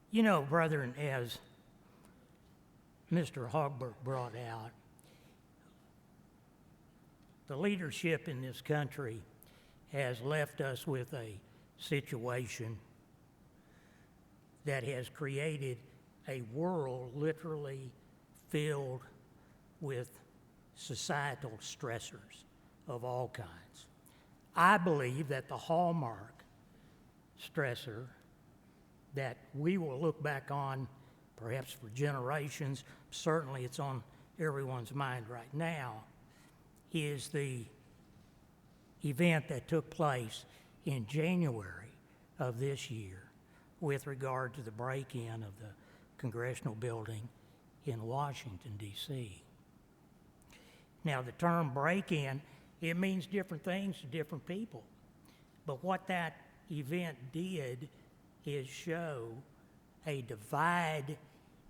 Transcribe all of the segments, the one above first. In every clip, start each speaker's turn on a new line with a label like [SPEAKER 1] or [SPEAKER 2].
[SPEAKER 1] You know, brethren, as Mr. Hogberg brought out, the leadership in this country has left us with a situation that has created a world literally filled with societal stressors of all kinds. I believe that the hallmark stressor that we will look back on perhaps for generations, certainly it's on everyone's mind right now, is the event that took place in January of this year with regard to the break-in of the Congressional building in Washington, D.C. Now, the term break-in, it means different things to different people. But what that event did is show a divide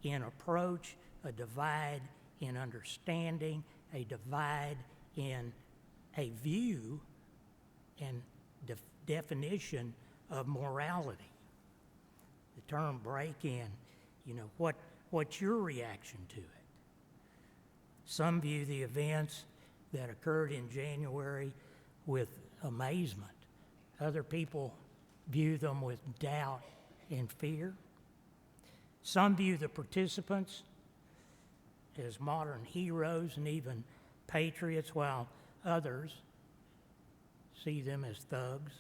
[SPEAKER 1] in approach, a divide in understanding, a divide in a view and definition of morality. The term break-in, what's your reaction to it? Some view the events that occurred in January with amazement. Other people view them with doubt and fear. Some view the participants as modern heroes and even patriots, while others see them as thugs,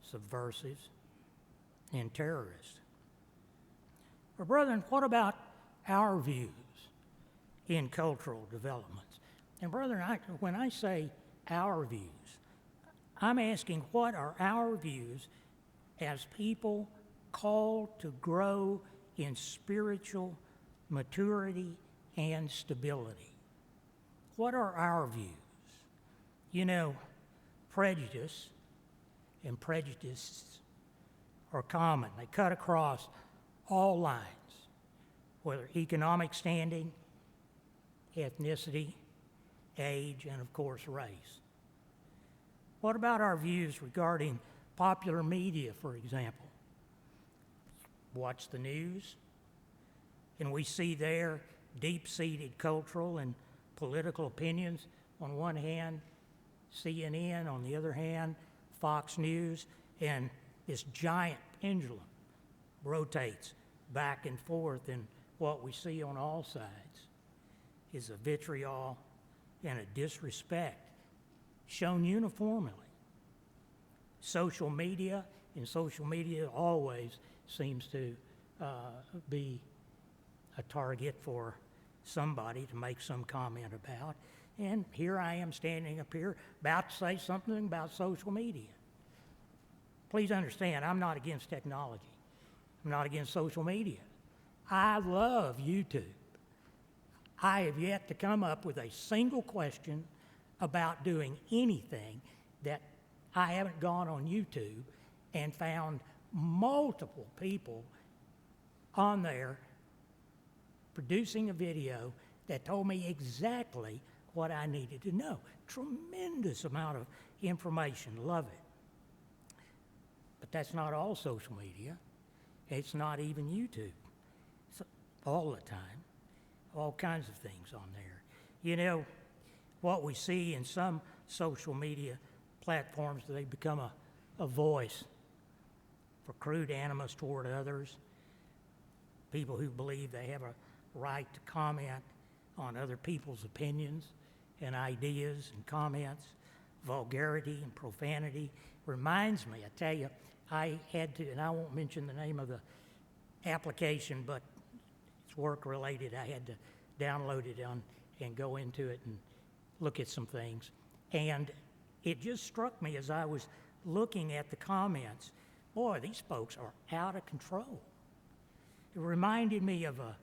[SPEAKER 1] subversives, and terrorists. But brethren, what about our views in cultural developments? And brethren, when I say our views, I'm asking what are our views as people called to grow in spiritual maturity and stability? What are our views? Prejudice and prejudices are common. They cut across all lines, whether economic standing, ethnicity, age, and of course race. What about our views regarding popular media, for example? Watch the news, and we see there deep-seated cultural and political opinions on one hand, CNN on the other hand, Fox News, and this giant pendulum rotates back and forth, and what we see on all sides is a vitriol and a disrespect shown uniformly. Social media always seems to be a target for somebody to make some comment about. And here I am standing up here about to say something about social media. Please understand, I'm not against technology. I'm not against social media. I love YouTube. I have yet to come up with a single question about doing anything that I haven't gone on YouTube and found multiple people on there producing a video that told me exactly what I needed to know. Tremendous amount of information. Love it. But that's not all social media. It's not even YouTube. It's all the time. All kinds of things on there. What we see in some social media platforms, they become a voice for crude animus toward others, people who believe they have a right to comment on other people's opinions and ideas and comments. Vulgarity and profanity reminds me, I tell you, I had to, and I won't mention the name of the application, but it's work-related. I had to download it and go into it and look at some things. And it just struck me as I was looking at the comments, boy, these folks are out of control. It reminded me of a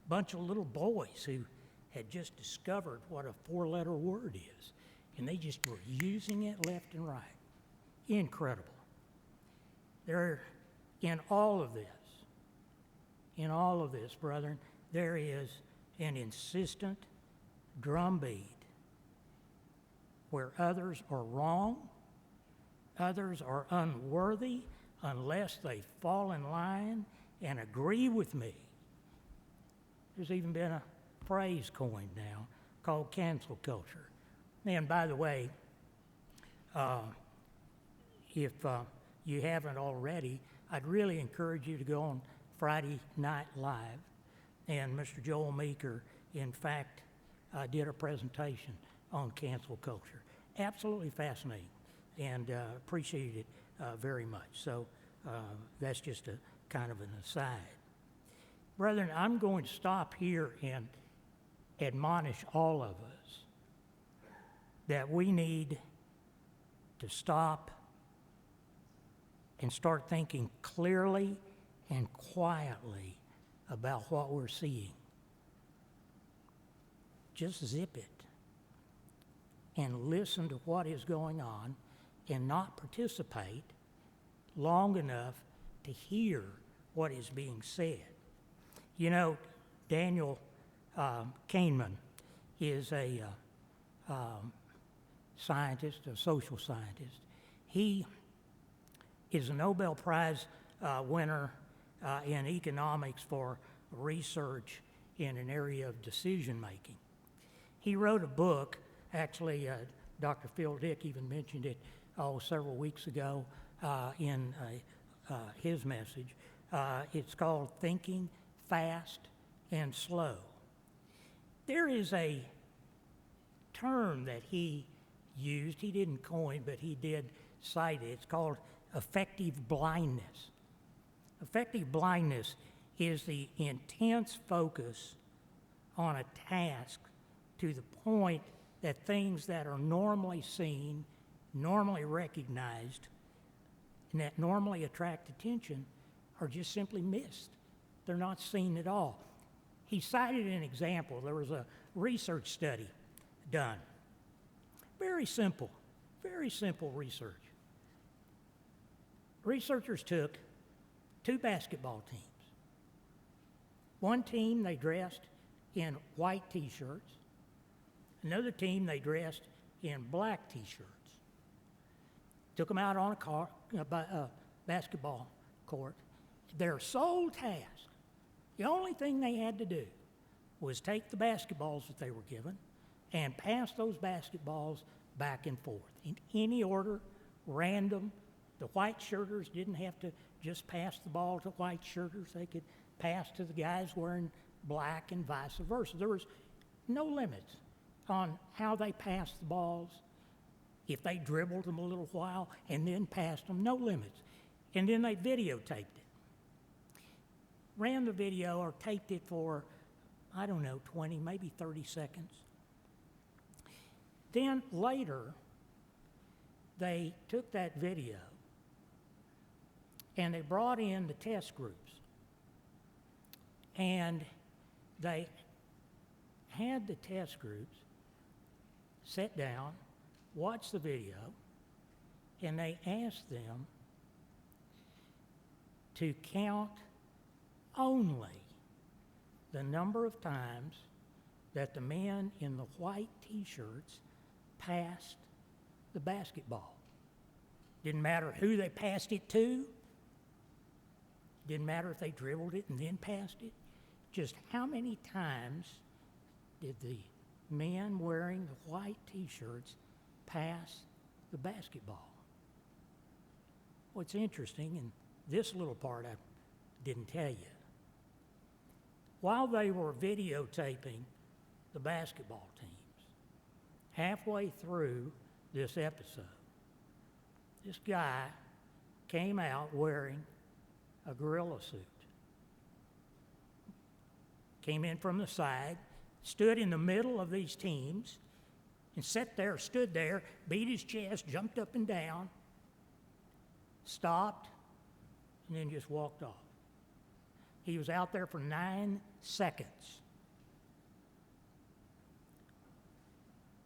[SPEAKER 1] bunch of little boys who had just discovered what a four-letter word is, and they just were using it left and right. Incredible. In all of this, brethren, there is an insistent drumbeat where others are wrong, others are unworthy unless they fall in line and agree with me. There's even been a phrase coined now called cancel culture. And by the way, if you haven't already, I'd really encourage you to go on Friday Night Live. And Mr. Joel Meeker, in fact, did a presentation on cancel culture. Absolutely fascinating, and appreciated it very much. So that's just a kind of an aside. Brethren, I'm going to stop here and admonish all of us that we need to stop and start thinking clearly and quietly about what we're seeing. Just zip it and listen to what is going on and not participate long enough to hear what is being said. You know, Daniel Kahneman is a scientist, a social scientist. He is a Nobel Prize winner in economics for research in an area of decision making. He wrote a book, actually, Dr. Phil Dick even mentioned it several weeks ago in his message. It's called Thinking Fast and Slow. There is a term that he used, he didn't coin, but he did cite it. It's called affective blindness. Affective blindness is the intense focus on a task to the point that things that are normally seen, normally recognized, and that normally attract attention are just simply missed. They're not seen at all. He cited an example. There was a research study done. Very simple research. Researchers took 2 basketball teams. One team, they dressed in white T-shirts. Another team, they dressed in black T-shirts. Took them out on a basketball court. Their sole task, the only thing they had to do was take the basketballs that they were given and pass those basketballs back and forth in any order, random. The white shirters didn't have to just pass the ball to white shirters. They could pass to the guys wearing black and vice versa. There was no limits on how they passed the balls. If they dribbled them a little while and then passed them, no limits. And then they videotaped it. Ran the video or taped it for, 20, maybe 30 seconds. Then later, they took that video and they brought in the test groups. And they had the test groups sit down, watch the video, and they asked them to count only the number of times that the men in the white T-shirts passed the basketball. Didn't matter who they passed it to. Didn't matter if they dribbled it and then passed it. Just how many times did the men wearing the white T-shirts pass the basketball? What's interesting, and this little part I didn't tell you, while they were videotaping the basketball teams, halfway through this episode, this guy came out wearing a gorilla suit. Came in from the side, stood in the middle of these teams, and stood there, beat his chest, jumped up and down, stopped, and then just walked off. He was out there for 9 seconds.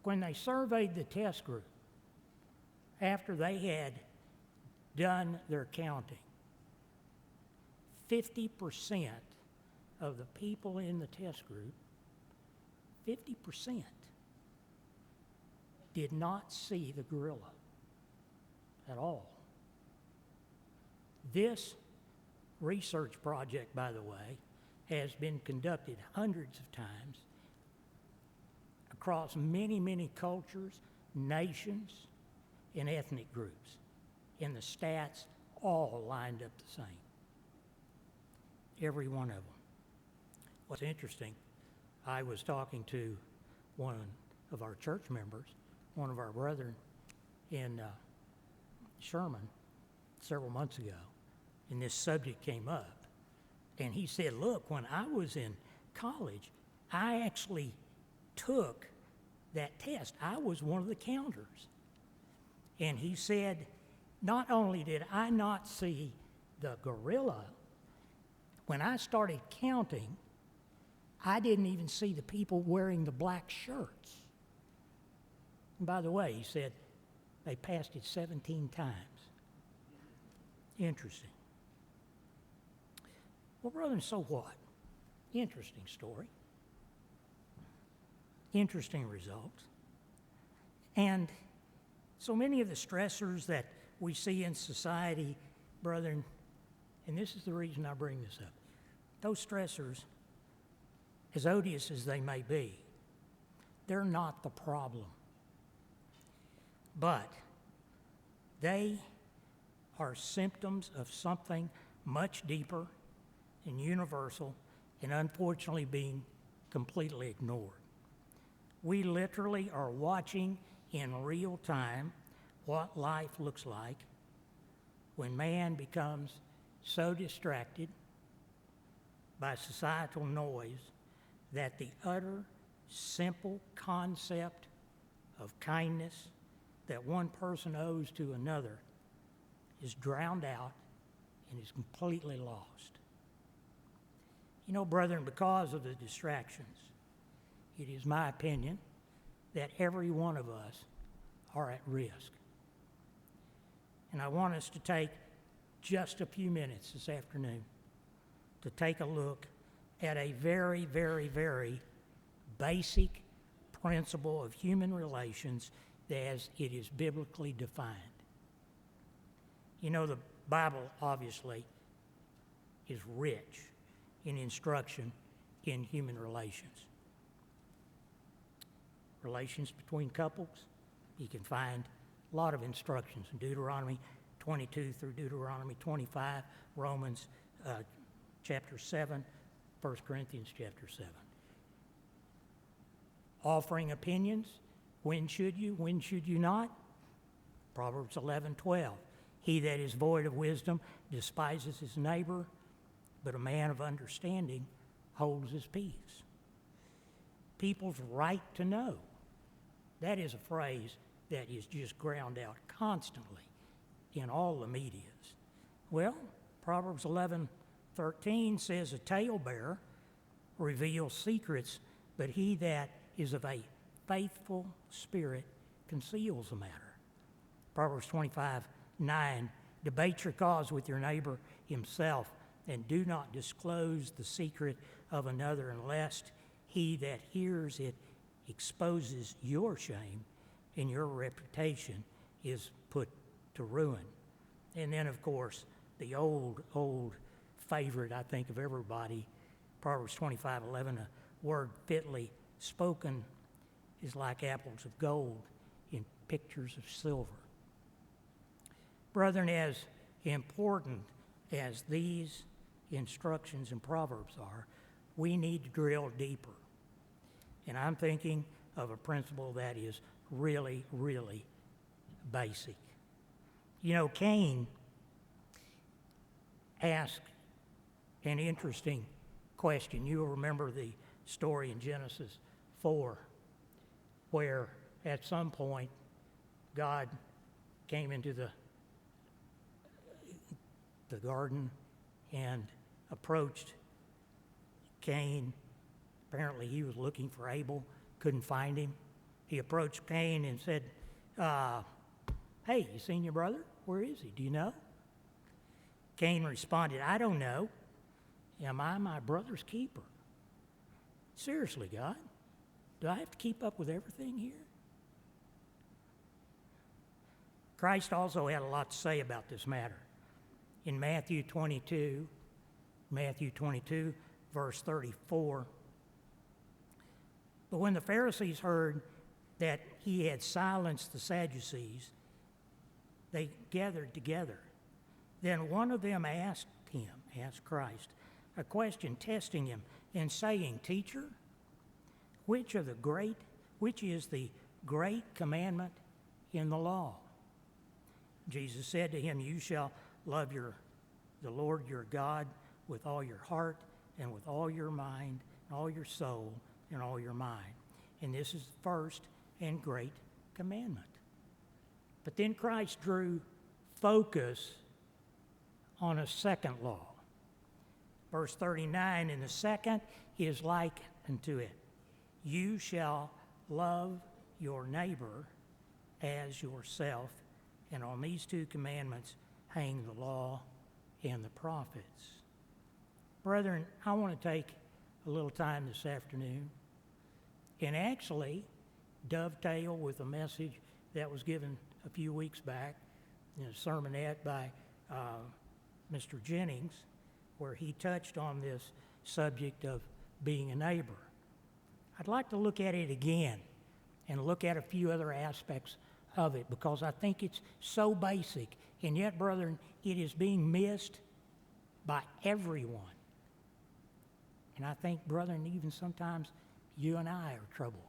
[SPEAKER 1] When they surveyed the test group, after they had done their counting, 50% of the people in the test group, 50% did not see the gorilla at all. This research project, by the way, has been conducted hundreds of times across many, many cultures, nations, and ethnic groups. And the stats all lined up the same. Every one of them. What's interesting, I was talking to one of our church members, one of our brethren in Sherman several months ago, and this subject came up. And he said, look, when I was in college, I actually took that test. I was one of the counters. And he said, not only did I not see the gorilla, when I started counting, I didn't even see the people wearing the black shirts. And by the way, he said, they passed it 17 times. Interesting. Well, brother, so what? Interesting story. Interesting results. And so many of the stressors that we see in society, brethren, and this is the reason I bring this up, those stressors, as odious as they may be, they're not the problem. But they are symptoms of something much deeper and universal and unfortunately being completely ignored. We literally are watching in real time what life looks like when man becomes so distracted by societal noise that the utter simple concept of kindness that one person owes to another is drowned out and is completely lost. You know, brethren, because of the distractions, it is my opinion that every one of us are at risk. And I want us to take just a few minutes this afternoon to take a look at a very, very, very basic principle of human relations as it is biblically defined. You know, the Bible obviously is rich in instruction in human relations. Relations between couples, you can find a lot of instructions in Deuteronomy 22 through Deuteronomy 25, Romans chapter 7, 1 Corinthians chapter 7. Offering opinions, when should you not? Proverbs 11:12. He that is void of wisdom despises his neighbor, but a man of understanding holds his peace. People's right to know. That is a phrase that is just ground out constantly in all the medias. Well, Proverbs 11:13 says a talebearer reveals secrets, but he that is of a faithful spirit conceals the matter. Proverbs 25:9, debate your cause with your neighbor himself, and do not disclose the secret of another, unless he that hears it exposes your shame and your reputation is put to ruin. And then, of course, the old favorite, I think, of everybody, Proverbs 25:11, a word fitly spoken is like apples of gold in pictures of silver. Brethren, as important as these instructions in Proverbs are, we need to drill deeper. And I'm thinking of a principle that is really, really basic. You know, Cain asked an interesting question. You'll remember the story in Genesis 4, where at some point God came into the garden and approached Cain. Apparently he was looking for Abel, couldn't find him. He approached Cain and said, hey, you seen your brother? Where is he? Do you know? Cain responded, I don't know. Am I my brother's keeper? Seriously, God, do I have to keep up with everything here? Christ also had a lot to say about this matter. In Matthew 22, Matthew 22, verse 34. But when the Pharisees heard that he had silenced the Sadducees, they gathered together. Then one of them asked Christ, a question, testing him and saying, Teacher, which is the great commandment in the law? Jesus said to him, You shall love the Lord your God with all your heart and with all your mind, and all your soul, and all your mind. And this is the first and great commandment. But then Christ drew focus on a second law. Verse 39, and the second is like unto it. You shall love your neighbor as yourself. And on these two commandments hang the law and the prophets. Brethren, I want to take a little time this afternoon and actually dovetail with a message that was given a few weeks back in a sermonette by Mr. Jennings, where he touched on this subject of being a neighbor. I'd like to look at it again and look at a few other aspects of it because I think it's so basic, and yet, brethren, it is being missed by everyone. And I think, brethren, even sometimes you and I are troubled,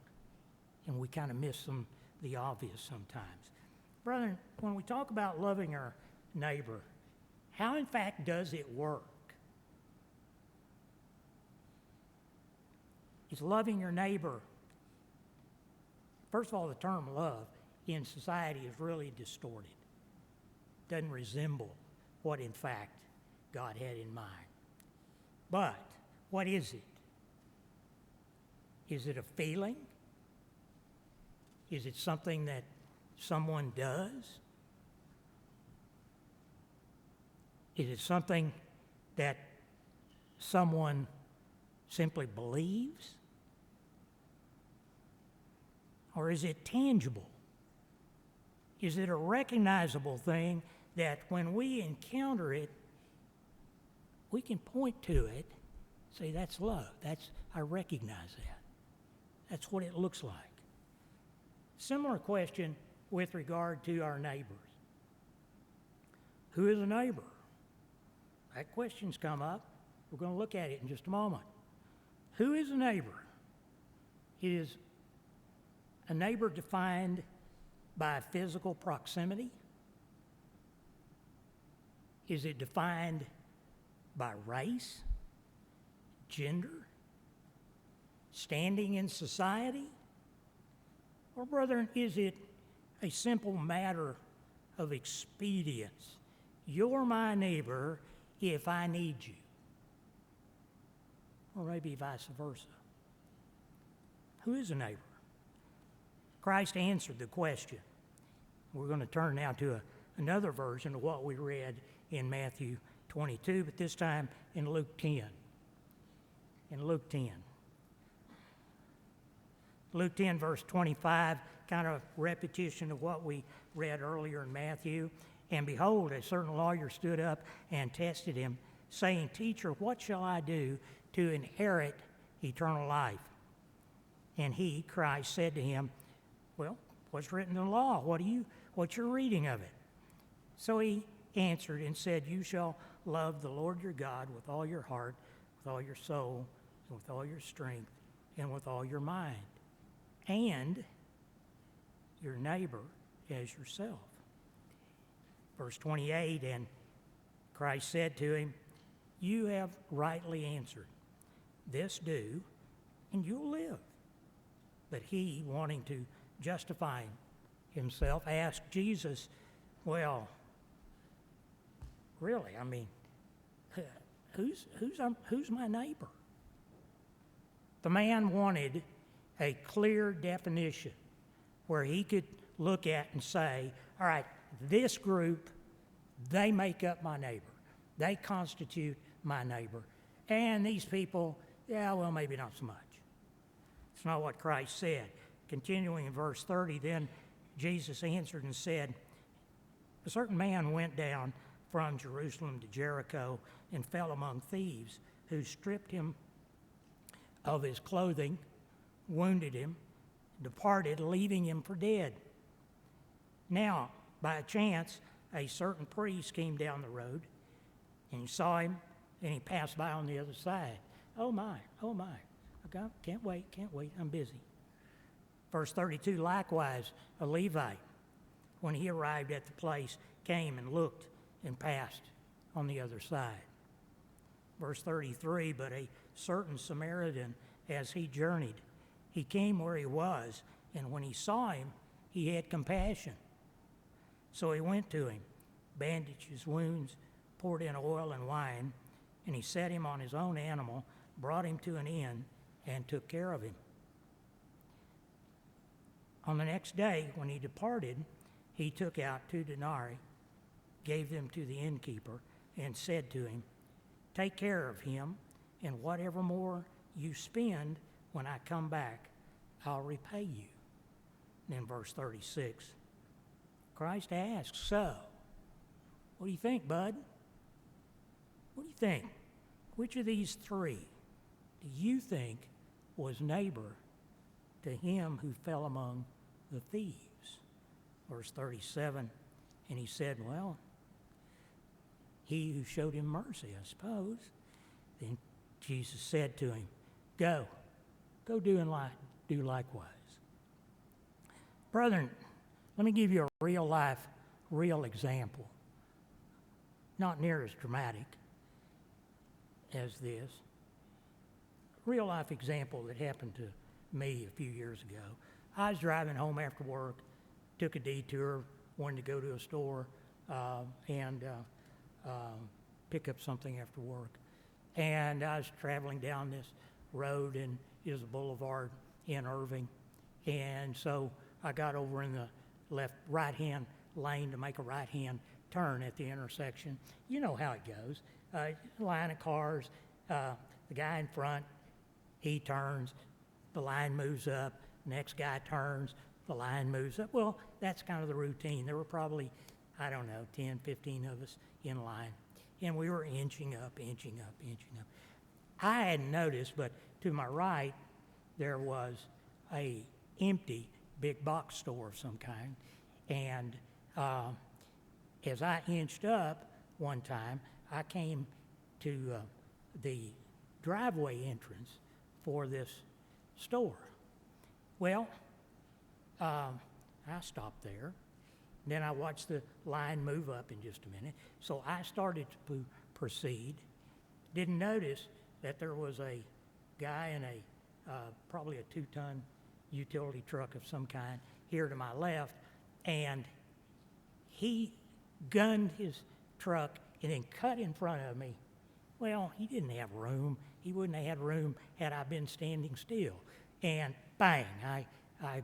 [SPEAKER 1] and we kind of miss the obvious sometimes. Brethren, when we talk about loving our neighbor, how in fact does it work? Is loving your neighbor, first of all, the term love in society is really distorted. Doesn't resemble what in fact God had in mind. But what is it? Is it a feeling? Is it something that someone does? Is it something that someone simply believes? Or is it tangible? Is it a recognizable thing that when we encounter it, we can point to it, say, that's love. I recognize that. That's what it looks like. Similar question with regard to our neighbors. Who is a neighbor? That question's come up. We're going to look at it in just a moment. Who is a neighbor? It is a neighbor defined by physical proximity? Is it defined by race, gender, standing in society? Or, brethren, is it a simple matter of expedience? You're my neighbor if I need you. Or maybe vice versa. Who is a neighbor? Christ answered the question. We're going to turn now to another version of what we read in Matthew 22, but this time in Luke 10. In Luke 10. Luke 10, verse 25, kind of repetition of what we read earlier in Matthew. And behold, a certain lawyer stood up and tested him, saying, Teacher, what shall I do to inherit eternal life? And he, Christ, said to him, Well, what's written in the law? What's your reading of it? So he answered and said, You shall love the Lord your God with all your heart, with all your soul, and with all your strength, and with all your mind, and your neighbor as yourself. Verse 28, and Christ said to him, You have rightly answered. This do, and you'll live. But he, wanting to justify himself, asked Jesus, Well, really, I mean, who's my neighbor? The man wanted a clear definition where he could look at and say, all right, this group, they make up my neighbor. They constitute my neighbor. And these people, yeah, well, maybe not so much. It's not what Christ said. Continuing in verse 30, then Jesus answered and said, A certain man went down from Jerusalem to Jericho and fell among thieves, who stripped him of his clothing, wounded him, departed, leaving him for dead. Now, by chance, a certain priest came down the road, and he saw him, and he passed by on the other side. Oh my, I can't wait, I'm busy. Verse 32, likewise, a Levite, when he arrived at the place, came and looked and passed on the other side. Verse 33, but a certain Samaritan, as he journeyed, he came where he was, and when he saw him, he had compassion. So he went to him, bandaged his wounds, poured in oil and wine, and he set him on his own animal, brought him to an inn, and took care of him. On the next day, when he departed, he took out 2 denarii, gave them to the innkeeper, and said to him, take care of him, and whatever more you spend when I come back, I'll repay you. And then verse 36, Christ asks, so, what do you think, bud? What do you think? Which of these 3 do you think was neighbor to him who fell among the thieves? Verse 37, and he said, well, he who showed him mercy, I suppose. Then Jesus said to him, go do likewise. Brethren, let me give you a real example. Not near as dramatic as this. Real life example that happened to me a few years ago. I was driving home after work, took a detour, wanted to go to a store and pick up something after work. And I was traveling down this road, and it was a boulevard in Irving. And so I got over in the right-hand lane to make a right-hand turn at the intersection. You know how it goes. Line of cars, the guy in front, he turns, the line moves up, next guy turns, the line moves up. Well, that's kind of the routine. There were probably, 10, 15 of us in line, and we were inching up. I hadn't noticed, but to my right, there was a empty big box store of some kind, and as I inched up one time, I came to the driveway entrance for this store. Well, I stopped there. Then I watched the line move up in just a minute. So I started to proceed. Didn't notice that there was a guy in probably a 2-ton utility truck of some kind here to my left, and he gunned his truck and then cut in front of me. Well, he didn't have room. He wouldn't have had room had I been standing still. And bang, I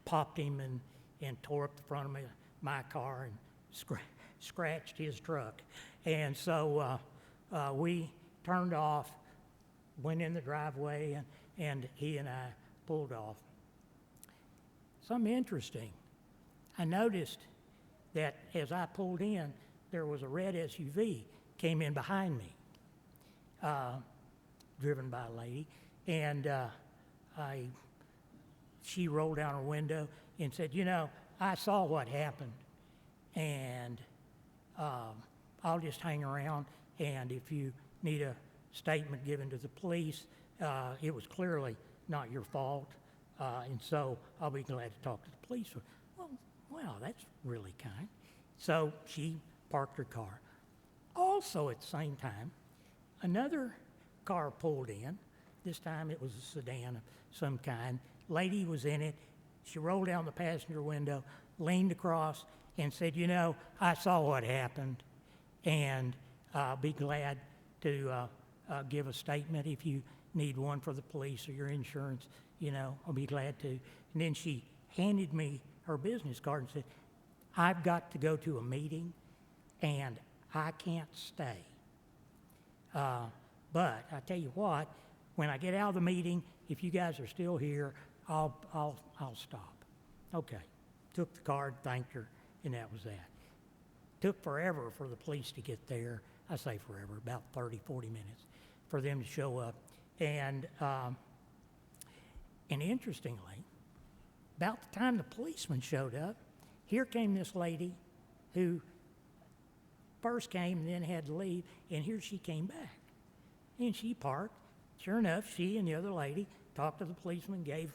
[SPEAKER 1] popped him and tore up the front of my car and scratched his truck. And so we turned off, went in the driveway, and he and I pulled off. Something interesting. I noticed that as I pulled in, there was a red SUV came in behind me, driven by a lady, and she rolled down her window and said, I saw what happened, and I'll just hang around, and if you need a statement given to the police, it was clearly not your fault, and so I'll be glad to talk to the police. Well, wow, that's really kind. So she parked her car. Also at the same time, another car pulled in. This time it was a sedan of some kind. Lady was in it. She rolled down the passenger window, leaned across, and said, I saw what happened, and I'll be glad to give a statement if you need one for the police or your insurance. I'll be glad to. And then she handed me her business card and said, I've got to go to a meeting, and I can't stay. But I tell you what, when I get out of the meeting, if you guys are still here, I'll stop. Okay. Took the card, thanked her, and that was that. Took forever for the police to get there. I say forever, about 30, 40 minutes for them to show up. And interestingly, about the time the policeman showed up, here came this lady who first came and then had to leave, and here she came back. And she parked. Sure enough, she and the other lady talked to the policeman, gave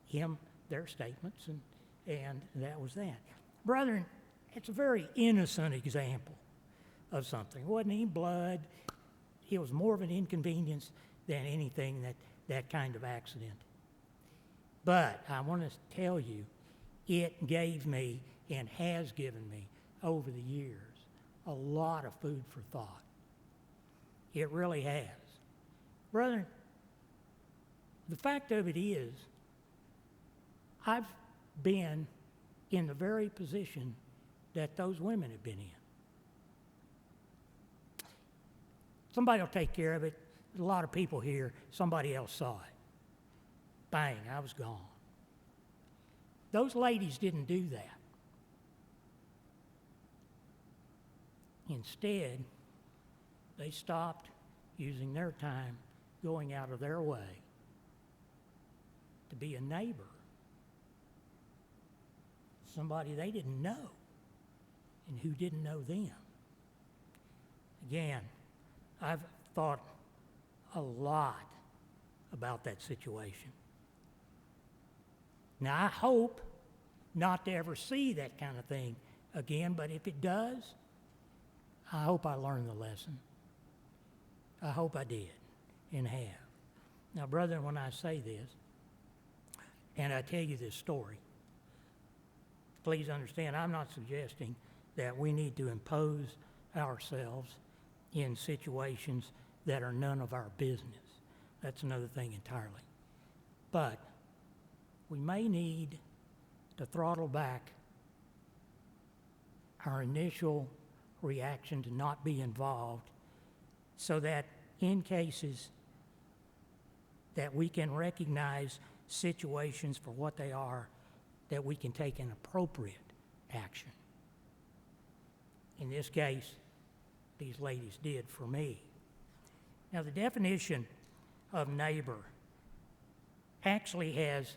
[SPEAKER 1] him their statements, and that was that. Brethren, it's a very innocent example of something. It wasn't any blood. It was more of an inconvenience than anything that kind of accident. But I want to tell you, it gave me and has given me over the years a lot of food for thought. It really has. Brethren, the fact of it is, I've been in the very position that those women have been in. Somebody will take care of it. There's a lot of people here. Somebody else saw it. Bang, I was gone. Those ladies didn't do that. Instead, they stopped using their time, going out of their way to be a neighbor. Somebody they didn't know and who didn't know them. Again, I've thought a lot about that situation. Now, I hope not to ever see that kind of thing again, but if it does, I hope I learned the lesson. I hope I did and have. Now, brethren, when I say this, and I tell you this story, please understand, I'm not suggesting that we need to impose ourselves in situations that are none of our business. That's another thing entirely. But we may need to throttle back our initial reaction to not be involved so that in cases that we can recognize situations for what they are, that we can take an appropriate action. In this case, these ladies did for me. Now, the definition of neighbor actually has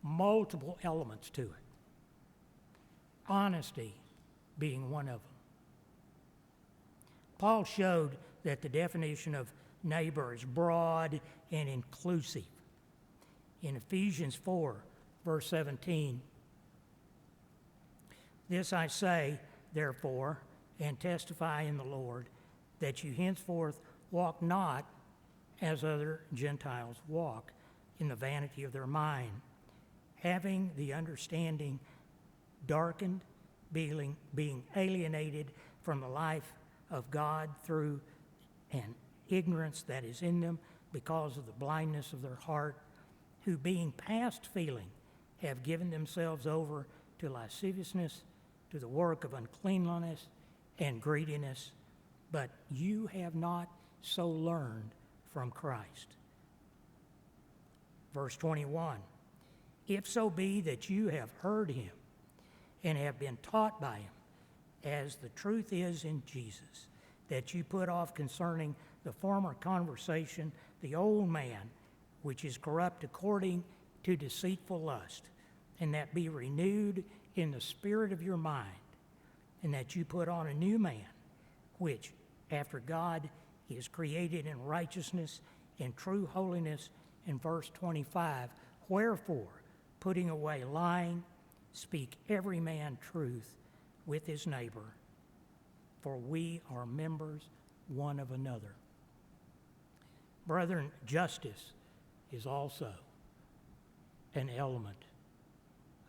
[SPEAKER 1] multiple elements to it. Honesty being one of them. Paul showed that the definition of neighbor is broad and inclusive. In Ephesians 4, verse 17, "This I say, therefore, and testify in the Lord, that you henceforth walk not as other Gentiles walk, in the vanity of their mind, having the understanding darkened, being alienated from the life of God through an ignorance that is in them because of the blindness of their heart, who being past feeling have given themselves over to lasciviousness, to the work of uncleanness and greediness, but you have not so learned from Christ." Verse 21, "If so be that you have heard him and have been taught by him, as the truth is in Jesus, that you put off concerning the former conversation the old man, which is corrupt according to deceitful lust, and that be renewed in the spirit of your mind, and that you put on a new man, which, after God, is created in righteousness and true holiness." In verse 25, "Wherefore, putting away lying, speak every man truth with his neighbor, for we are members one of another." Brethren, justice is also an element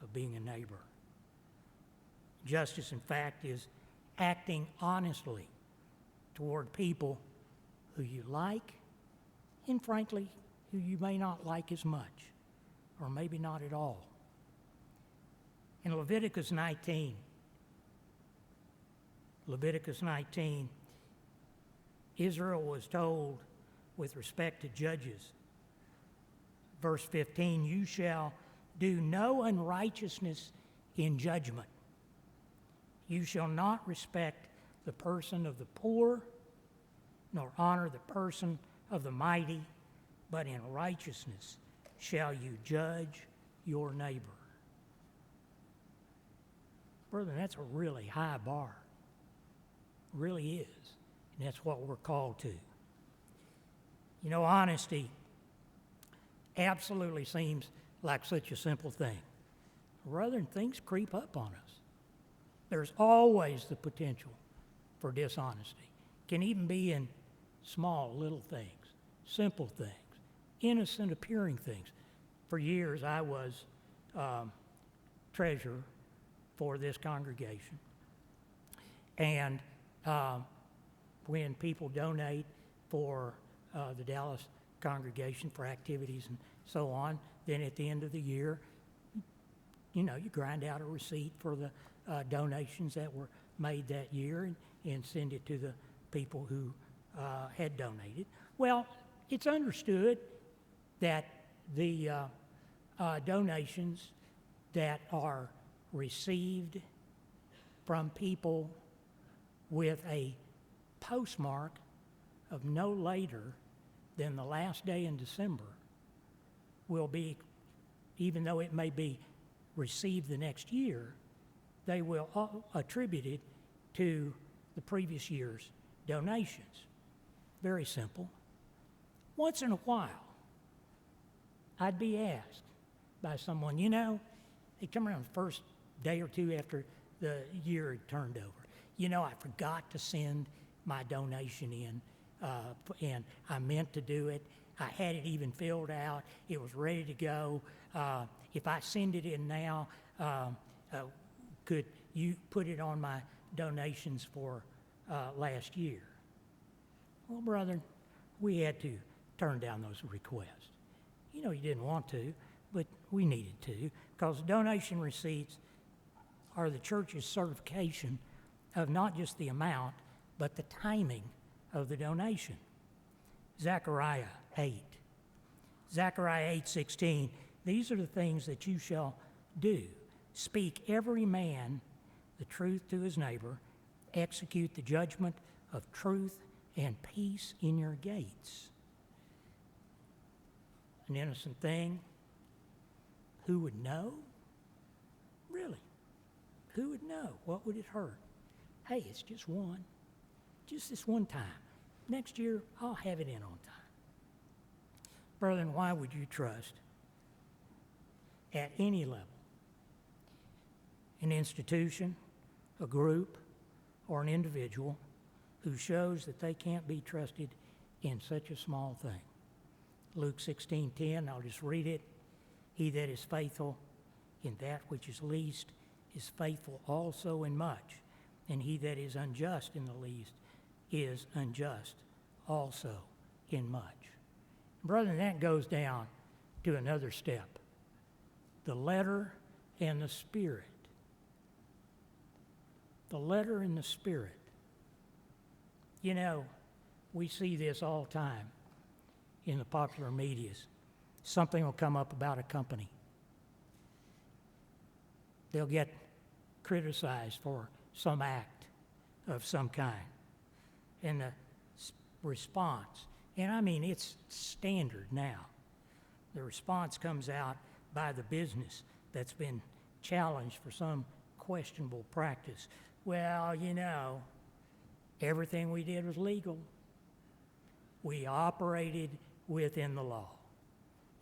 [SPEAKER 1] of being a neighbor. Justice, in fact, is acting honestly toward people who you like and, frankly, who you may not like as much, or maybe not at all. In Leviticus 19, Israel was told with respect to judges, verse 15, "You shall do no unrighteousness in judgment. You shall not respect the person of the poor, nor honor the person of the mighty, but in righteousness shall you judge your neighbor. Brother, that's a really high bar. It really is. And that's what we're called to. You know, honesty absolutely seems like such a simple thing. Rather than things creep up on us. There's always the potential for dishonesty. It can even be in small little things, simple things, innocent appearing things. For years I was treasurer for this congregation. And when people donate for the Dallas congregation for activities and so on, then at the end of the year, you know, you grind out a receipt for the donations that were made that year and send it to the people who had donated. Well, it's understood that the donations that are received from people with a postmark of no later than the last day in December will be, even though it may be received the next year, they will attribute it to the previous year's donations. Very simple. Once in a while, I'd be asked by someone, you know, they come around the first day or two after the year had turned over. You know, I forgot to send my donation in, and I meant to do it. I had it even filled out. It was ready to go. If I send it in now, could you put it on my donations for last year? Well, brother, we had to turn down those requests. You know, you didn't want to, but we needed to, because donation receipts are the church's certification of not just the amount, but the timing of the donation. Zechariah 8. Zechariah 8:16. These are the things that you shall do. Speak every man the truth to his neighbor. Execute the judgment of truth and peace in your gates. An innocent thing. Who would know? Really? Who would know? What would it hurt? Hey, it's just one. Just this one time. Next year, I'll have it in on time. Brethren, why would you trust at any level an institution, a group, or an individual who shows that they can't be trusted in such a small thing? Luke 16:10, I'll just read it. He that is faithful in that which is least is faithful also in much, and he that is unjust in the least is unjust also in much. Brethren, that goes down to another step. The letter and the spirit. The letter and the spirit. You know, we see this all the time in the popular medias. Something will come up about a company. They'll get criticized for some act of some kind. And the response, and I mean it's standard now, the response comes out by the business that's been challenged for some questionable practice. Well, you know, everything we did was legal. We operated within the law.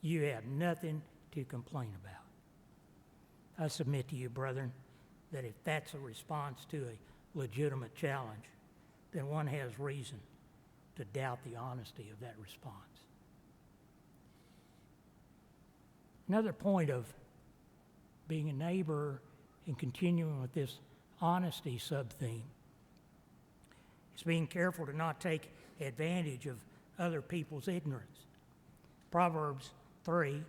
[SPEAKER 1] You have nothing to complain about. I submit to you, brethren, that if that's a response to a legitimate challenge, then one has reason to doubt the honesty of that response. Another point of being a neighbor and continuing with this honesty sub-theme is being careful to not take advantage of other people's ignorance. Proverbs 3,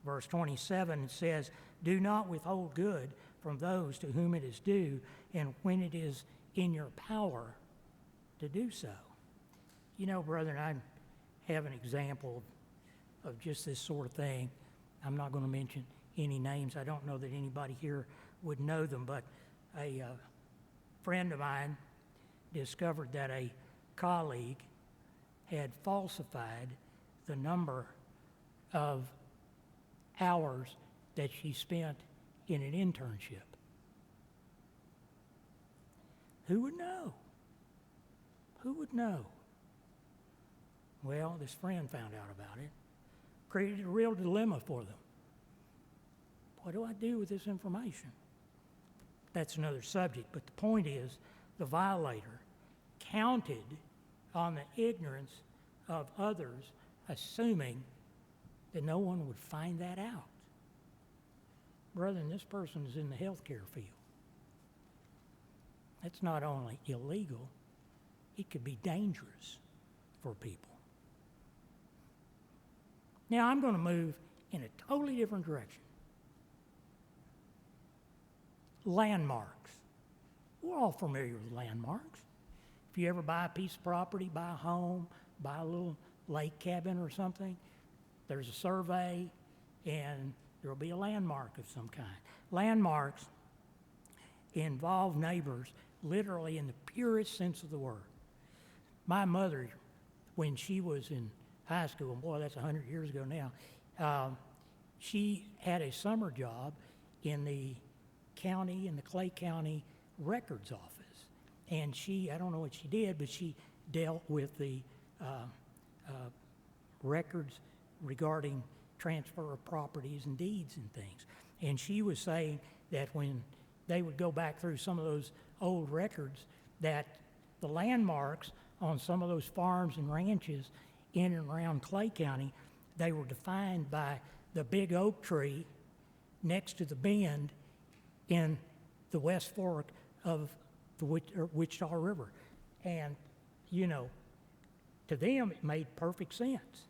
[SPEAKER 1] verse 27 says, "Do not withhold good from those to whom it is due, and when it is in your power to do so." You know, brethren, I have an example of just this sort of thing. I'm not going to mention any names. I don't know that anybody here would know them, but a friend of mine discovered that a colleague had falsified the number of hours that she spent in an internship. Who would know? Who would know? Well, this friend found out about it, created a real dilemma for them. What do I do with this information? That's another subject, but the point is the violator counted on the ignorance of others, assuming that no one would find that out. Brethren, this person is in the healthcare field. That's not only illegal, it could be dangerous for people. Now, I'm going to move in a totally different direction. Landmarks. We're all familiar with landmarks. If you ever buy a piece of property, buy a home, buy a little lake cabin or something, there's a survey and there'll be a landmark of some kind. Landmarks involve neighbors literally in the purest sense of the word. My mother, when she was in high school, and boy, that's 100 years ago now, she had a summer job in the county, in the Clay County records office. And she, I don't know what she did, but she dealt with the records regarding transfer of properties and deeds and things. And she was saying that when they would go back through some of those old records, that the landmarks on some of those farms and ranches in and around Clay County, they were defined by the big oak tree next to the bend in the West Fork of the Wichita River. And, you know, to them it made perfect sense.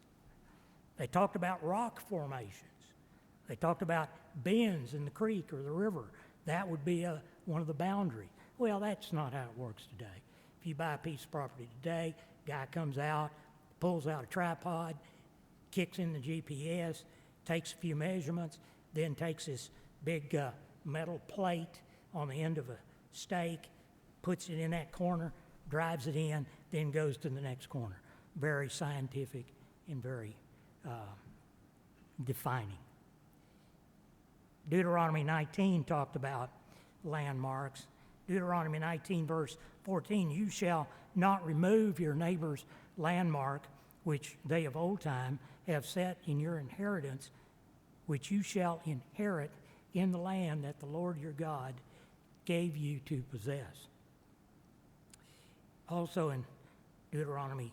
[SPEAKER 1] They talked about rock formations. They talked about bends in the creek or the river. That would be one of the boundaries. Well, that's not how it works today. If you buy a piece of property today, guy comes out, pulls out a tripod, kicks in the GPS, takes a few measurements, then takes this big metal plate on the end of a stake, puts it in that corner, drives it in, then goes to the next corner. Very scientific and very defining. Deuteronomy 19 talked about landmarks. Deuteronomy 19 verse 14, you shall not remove your neighbor's landmark, which they of old time have set in your inheritance, which you shall inherit in the land that the Lord your God gave you to possess. Also in Deuteronomy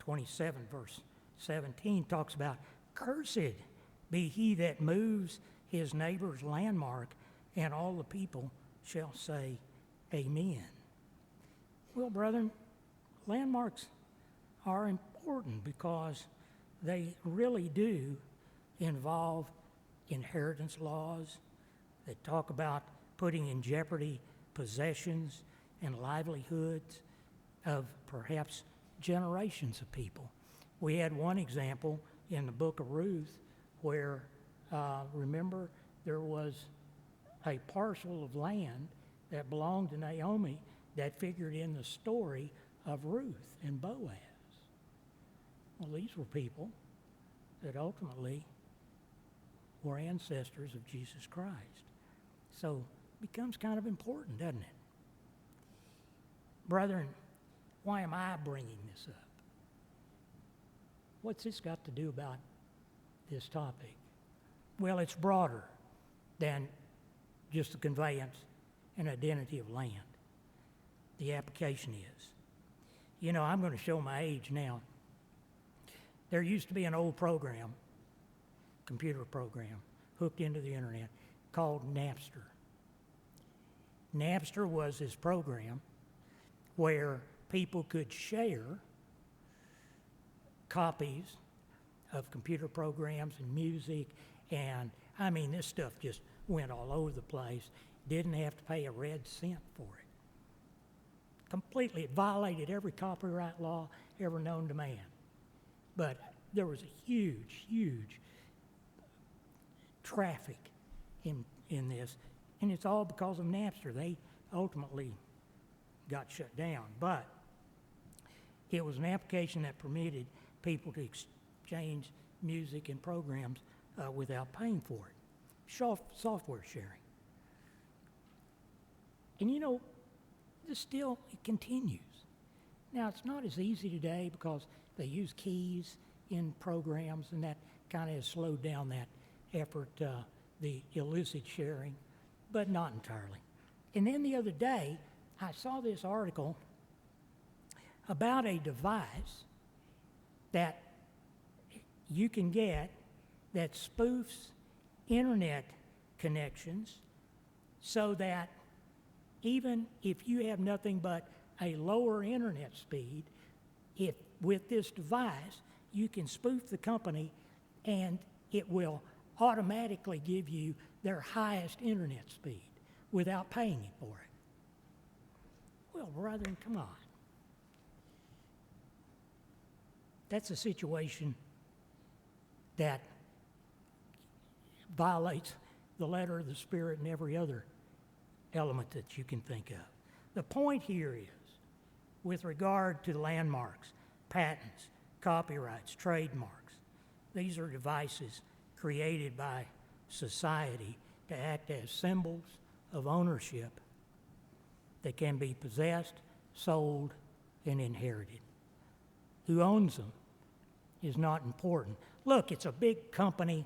[SPEAKER 1] 27 verse 17 talks about, cursed be he that moves his neighbor's landmark, and all the people shall say, amen. Well, brethren, landmarks are important because they really do involve inheritance laws that talk about putting in jeopardy possessions and livelihoods of perhaps generations of people. We had one example in the book of Ruth where, remember, there was a parcel of land that belonged to Naomi that figured in the story of Ruth and Boaz. Well, these were people that ultimately were ancestors of Jesus Christ. So it becomes kind of important, doesn't it? Brethren, why am I bringing this up? What's this got to do about this topic? Well, it's broader than just the conveyance and identity of land. The application is. You know, I'm going to show my age now. There used to be an old program, computer program, hooked into the internet called Napster. Napster was this program where people could share copies of computer programs and music, and I mean, this stuff just went all over the place. Didn't have to pay a red cent for it. Completely, it violated every copyright law ever known to man. But there was a huge, huge traffic in this, and it's all because of Napster. They ultimately got shut down. But it was an application that permitted people to exchange music and programs without paying for it. Software sharing. And you know, it continues. Now, it's not as easy today because they use keys in programs, and that kind of has slowed down that effort, the illicit sharing, but not entirely. And then the other day, I saw this article about a device that you can get that spoofs internet connections so that even if you have nothing but a lower internet speed, with this device, you can spoof the company and it will automatically give you their highest internet speed without paying you for it. Well, brethren, come on. That's a situation that violates the letter of the Spirit and every other element that you can think of. The point here is, with regard to landmarks, patents, copyrights, trademarks, these are devices created by society to act as symbols of ownership that can be possessed, sold, and inherited. Who owns them is not important. Look, it's a big company.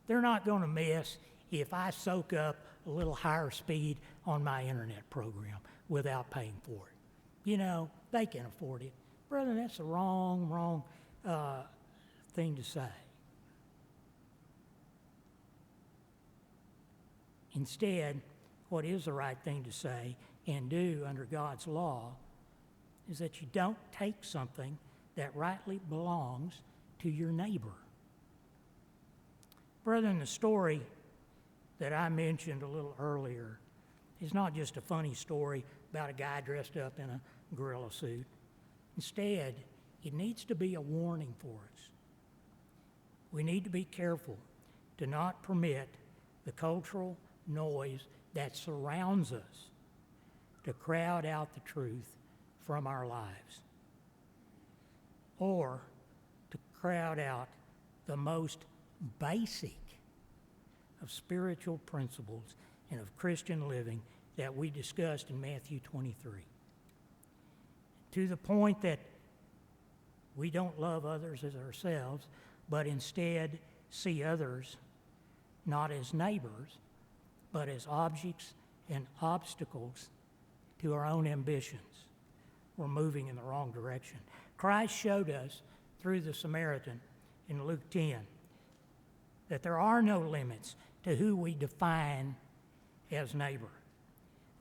[SPEAKER 1] They're not going to miss if I soak up a little higher speed on my internet program without paying for it. You know, they can afford it. Brother, that's the wrong thing to say. Instead, what is the right thing to say and do under God's law is that you don't take something that rightly belongs to your neighbor. Brethren, the story that I mentioned a little earlier is not just a funny story about a guy dressed up in a gorilla suit. Instead, it needs to be a warning for us. We need to be careful to not permit the cultural noise that surrounds us to crowd out the truth from our lives, or to crowd out the most basic of spiritual principles and of Christian living that we discussed in Matthew 23. To the point that we don't love others as ourselves, but instead see others not as neighbors, but as objects and obstacles to our own ambitions. We're moving in the wrong direction. Christ showed us through the Samaritan in Luke 10 that there are no limits to who we define as neighbor.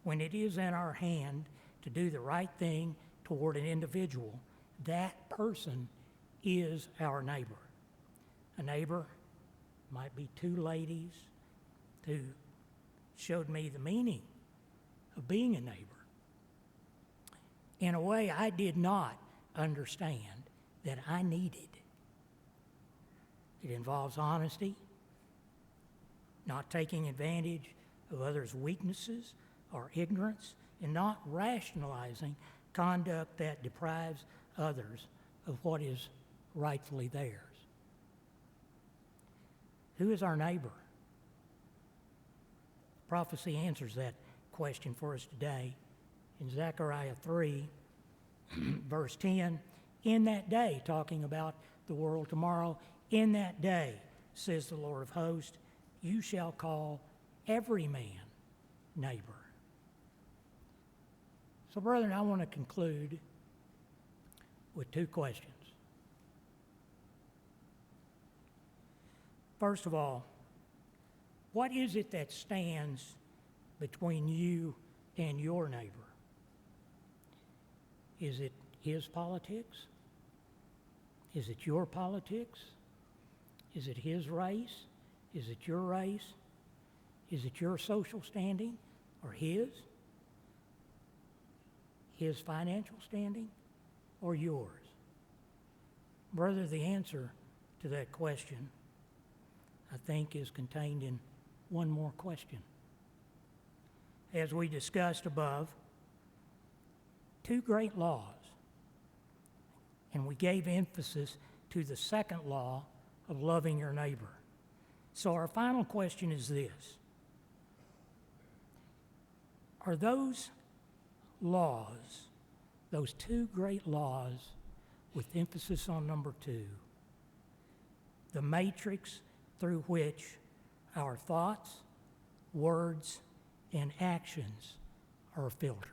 [SPEAKER 1] When it is in our hand to do the right thing toward an individual, that person is our neighbor. A neighbor might be two ladies who showed me the meaning of being a neighbor in a way I did not understand that I needed. It involves honesty, not taking advantage of others' weaknesses or ignorance, and not rationalizing conduct that deprives others of what is rightfully theirs. Who is our neighbor? Prophecy answers that question for us today in Zechariah 3, verse 10. In that day, talking about the world tomorrow, in that day, says the Lord of hosts, you shall call every man neighbor. So, brethren, I want to conclude with two questions. First of all, what is it that stands between you and your neighbor? Is it his politics? Is it your politics? Is it his race? Is it your race? Is it your social standing or his? His financial standing or yours? Brother, the answer to that question, I think, is contained in one more question. as we discussed above, two great laws, and we gave emphasis to the second law of loving your neighbor. So our final question is this: are those laws, those two great laws with emphasis on number two, the matrix through which our thoughts, words, and actions are filtered?